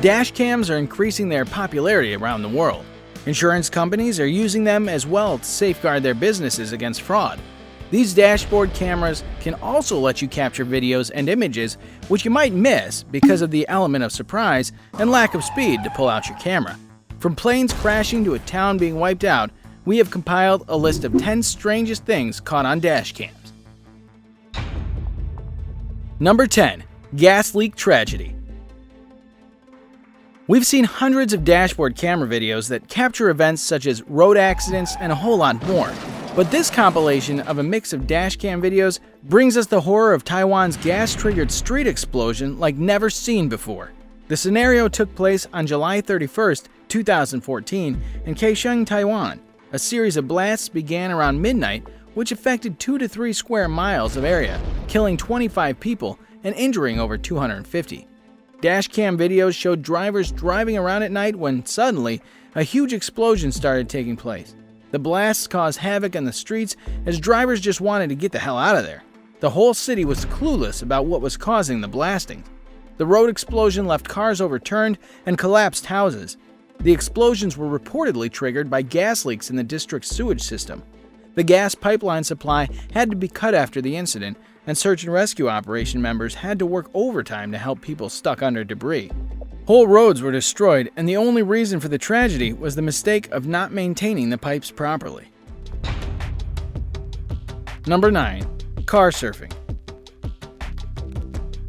Dashcams are increasing their popularity around the world. Insurance companies are using them as well to safeguard their businesses against fraud. These dashboard cameras can also let you capture videos and images which you might miss because of the element of surprise and lack of speed to pull out your camera. From planes crashing to a town being wiped out, we have compiled a list of 10 strangest things caught on dashcams. Number 10. Gas leak tragedy. We've seen hundreds of dashboard camera videos that capture events such as road accidents and a whole lot more. But this compilation of a mix of dashcam videos brings us the horror of Taiwan's gas-triggered street explosion like never seen before. The scenario took place on July 31st, 2014 in Kaohsiung, Taiwan. A series of blasts began around midnight, which affected 2 to 3 square miles of area, killing 25 people and injuring over 250. Dashcam videos showed drivers driving around at night when suddenly a huge explosion started taking place. The blasts caused havoc on the streets as drivers just wanted to get the hell out of there. The whole city was clueless about what was causing the blasting. The road explosion left cars overturned and collapsed houses. The explosions were reportedly triggered by gas leaks in the district's sewage system. The gas pipeline supply had to be cut after the incident, and search and rescue operation members had to work overtime to help people stuck under debris. Whole roads were destroyed, and the only reason for the tragedy was the mistake of not maintaining the pipes properly. Number 9. Car surfing.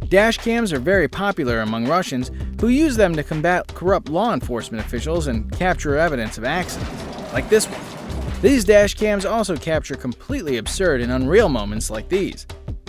Dashcams are very popular among Russians who use them to combat corrupt law enforcement officials and capture evidence of accidents, like this one. These dashcams also capture completely absurd and unreal moments like these.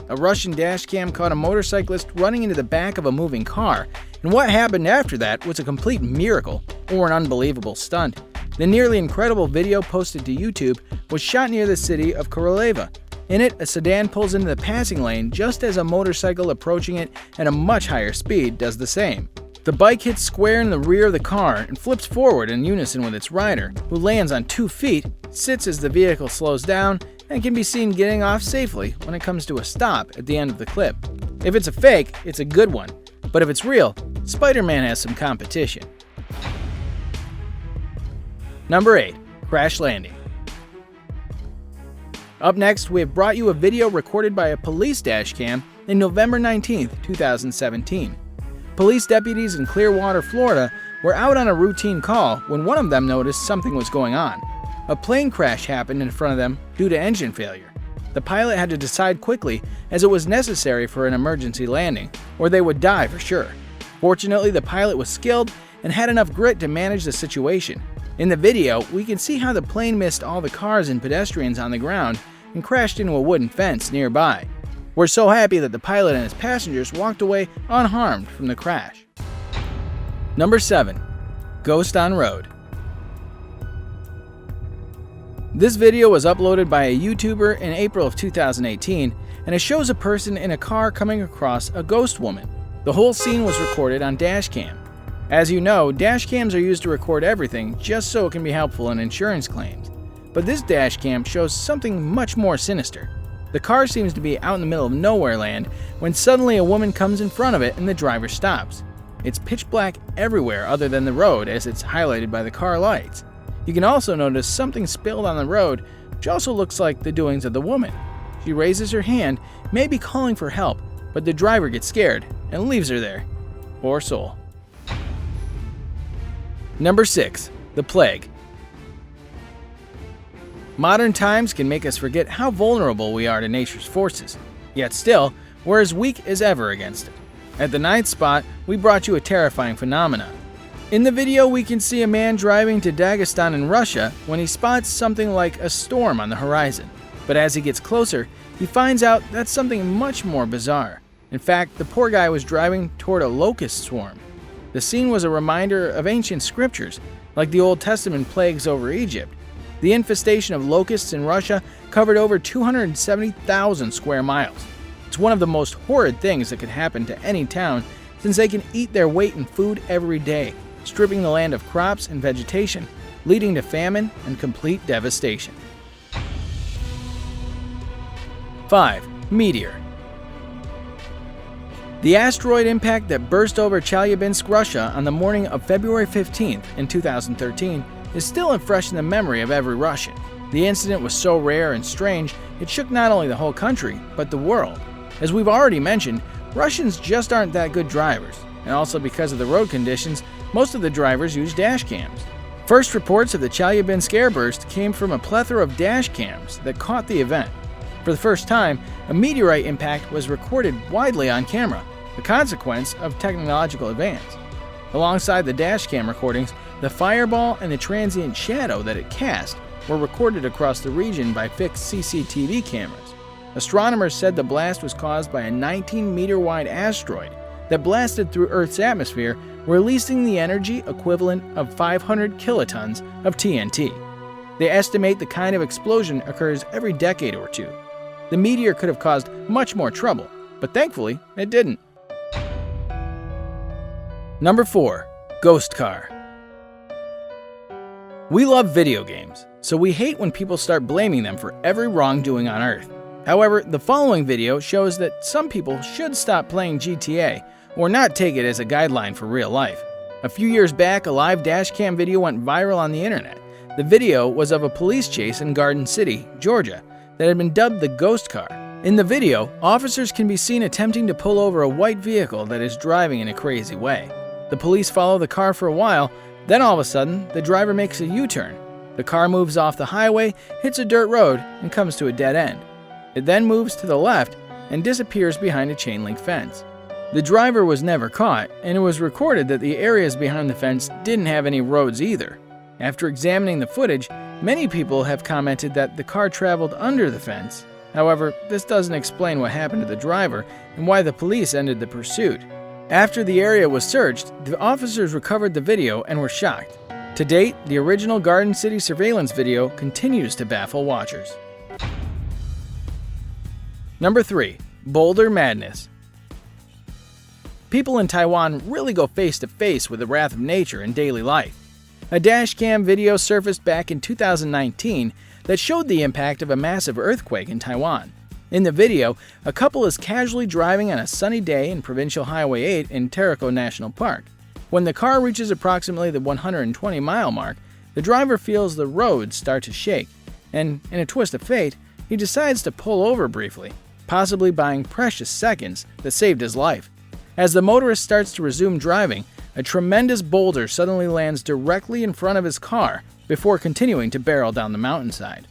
A Russian dashcam caught a motorcyclist running into the back of a moving car, and what happened after that was a complete miracle or an unbelievable stunt. The nearly incredible video posted to YouTube was shot near the city of Koroleva. In it, a sedan pulls into the passing lane just as a motorcycle approaching it at a much higher speed does the same. The bike hits square in the rear of the car and flips forward in unison with its rider, who lands on 2 feet, sits as the vehicle slows down, and can be seen getting off safely when it comes to a stop at the end of the clip. If it's a fake, it's a good one, but if it's real, Spider-Man has some competition. Number 8. Crash landing. Up next, we have brought you a video recorded by a police dashcam in November 19, 2017. Police deputies in Clearwater, Florida were out on a routine call when one of them noticed something was going on. A plane crash happened in front of them due to engine failure. The pilot had to decide quickly as it was necessary for an emergency landing, or they would die for sure. Fortunately, the pilot was skilled and had enough grit to manage the situation. In the video, we can see how the plane missed all the cars and pedestrians on the ground and crashed into a wooden fence nearby. We're so happy that the pilot and his passengers walked away unharmed from the crash. Number 7. Ghost on road. This video was uploaded by a YouTuber in April of 2018, and it shows a person in a car coming across a ghost woman. The whole scene was recorded on Dashcam. As you know, Dashcams are used to record everything just so it can be helpful in insurance claims. But this Dashcam shows something much more sinister. The car seems to be out in the middle of nowhere land when suddenly a woman comes in front of it and the driver stops. It's pitch black everywhere other than the road as it's highlighted by the car lights. You can also notice something spilled on the road, which also looks like the doings of the woman. She raises her hand, maybe calling for help, but the driver gets scared and leaves her there. Poor soul. Number 6. The plague. Modern times can make us forget how vulnerable we are to nature's forces, yet still, we're as weak as ever against it. At the 9th spot, we brought you a terrifying phenomenon. In the video, we can see a man driving to Dagestan in Russia when he spots something like a storm on the horizon. But as he gets closer, he finds out that's something much more bizarre. In fact, the poor guy was driving toward a locust swarm. The scene was a reminder of ancient scriptures, like the Old Testament plagues over Egypt. The infestation of locusts in Russia covered over 270,000 square miles. It's one of the most horrid things that could happen to any town, since they can eat their weight in food every day, stripping the land of crops and vegetation, leading to famine and complete devastation. 5. Meteor. The asteroid impact that burst over Chelyabinsk, Russia on the morning of February 15th in 2013 is still fresh in the memory of every Russian. The incident was so rare and strange, it shook not only the whole country, but the world. As we've already mentioned, Russians just aren't that good drivers, and also because of the road conditions, most of the drivers use dashcams. First reports of the Chelyabinsk airburst came from a plethora of dashcams that caught the event. For the first time, a meteorite impact was recorded widely on camera, a consequence of technological advance. Alongside the dashcam recordings, the fireball and the transient shadow that it cast were recorded across the region by fixed CCTV cameras. Astronomers said the blast was caused by a 19-meter-wide asteroid that blasted through Earth's atmosphere, releasing the energy equivalent of 500 kilotons of TNT. They estimate the kind of explosion occurs every decade or two. The meteor could have caused much more trouble, but thankfully, it didn't. Number 4. Ghost Car. We love video games, so we hate when people start blaming them for every wrongdoing on Earth. However, the following video shows that some people should stop playing GTA or not take it as a guideline for real life. A few years back, a live dashcam video went viral on the internet. The video was of a police chase in Garden City, Georgia, that had been dubbed the Ghost Car. In the video, officers can be seen attempting to pull over a white vehicle that is driving in a crazy way. The police follow the car for a while, then all of a sudden, the driver makes a U-turn. The car moves off the highway, hits a dirt road, and comes to a dead end. It then moves to the left and disappears behind a chain-link fence. The driver was never caught, and it was recorded that the areas behind the fence didn't have any roads either. After examining the footage, many people have commented that the car traveled under the fence. However, this doesn't explain what happened to the driver and why the police ended the pursuit. After the area was searched, the officers recovered the video and were shocked. To date, the original Garden City surveillance video continues to baffle watchers. Number 3. Boulder Madness. People in Taiwan really go face to face with the wrath of nature in daily life. A dashcam video surfaced back in 2019 that showed the impact of a massive earthquake in Taiwan. In the video, a couple is casually driving on a sunny day in Provincial Highway 8 in Terrico National Park. When the car reaches approximately the 120-mile mark, the driver feels the road start to shake, and in a twist of fate, he decides to pull over briefly, possibly buying precious seconds that saved his life. As the motorist starts to resume driving, a tremendous boulder suddenly lands directly in front of his car before continuing to barrel down the mountainside.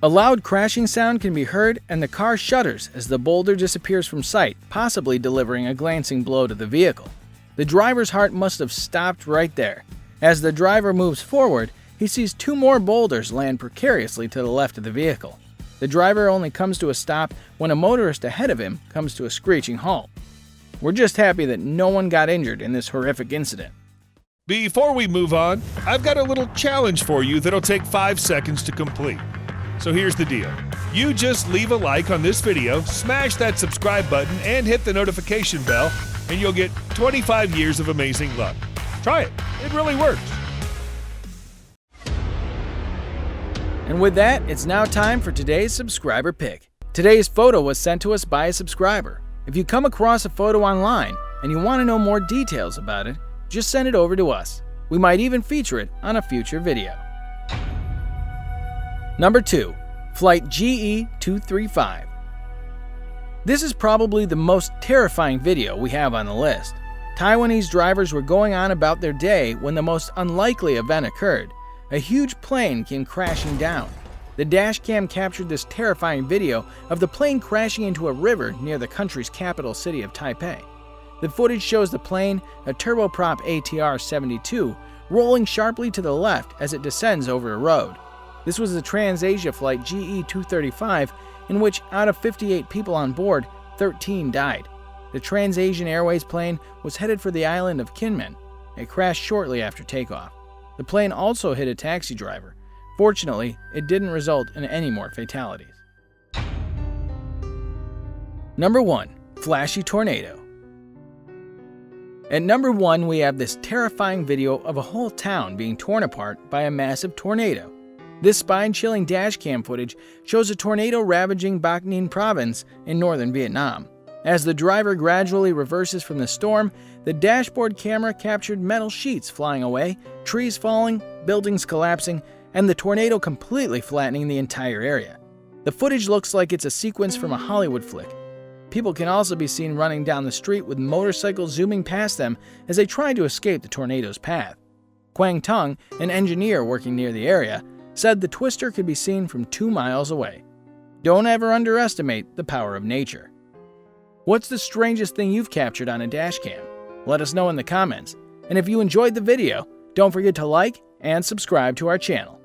A loud crashing sound can be heard, and the car shudders as the boulder disappears from sight, possibly delivering a glancing blow to the vehicle. The driver's heart must have stopped right there. As the driver moves forward, he sees 2 more boulders land precariously to the left of the vehicle. The driver only comes to a stop when a motorist ahead of him comes to a screeching halt. We're just happy that no one got injured in this horrific incident. Before we move on, I've got a little challenge for you that'll take 5 seconds to complete. So here's the deal. You just leave a like on this video, smash that subscribe button, and hit the notification bell, and you'll get 25 years of amazing luck. Try it. It really works. And with that, it's now time for today's subscriber pick. Today's photo was sent to us by a subscriber. If you come across a photo online and you want to know more details about it, just send it over to us. We might even feature it on a future video. Number 2. Flight GE235. This is probably the most terrifying video we have on the list. Taiwanese drivers were going on about their day when the most unlikely event occurred. A huge plane came crashing down. The dashcam captured this terrifying video of the plane crashing into a river near the country's capital city of Taipei. The footage shows the plane, a turboprop ATR-72, rolling sharply to the left as it descends over a road. This was the Trans-Asia flight GE235, in which out of 58 people on board, 13 died. The Trans-Asian Airways plane was headed for the island of Kinmen. It crashed shortly after takeoff. The plane also hit a taxi driver. Fortunately, it didn't result in any more fatalities. Number 1. Flashy Tornado. At number 1, we have this terrifying video of a whole town being torn apart by a massive tornado. This spine-chilling dashcam footage shows a tornado ravaging Bac Ninh province in northern Vietnam. As the driver gradually reverses from the storm, the dashboard camera captured metal sheets flying away, trees falling, buildings collapsing, and the tornado completely flattening the entire area. The footage looks like it's a sequence from a Hollywood flick. People can also be seen running down the street with motorcycles zooming past them as they try to escape the tornado's path. Quang Tung, an engineer working near the area, said the twister could be seen from 2 miles away. Don't ever underestimate the power of nature. What's the strangest thing you've captured on a dashcam? Let us know in the comments. And if you enjoyed the video, don't forget to like and subscribe to our channel.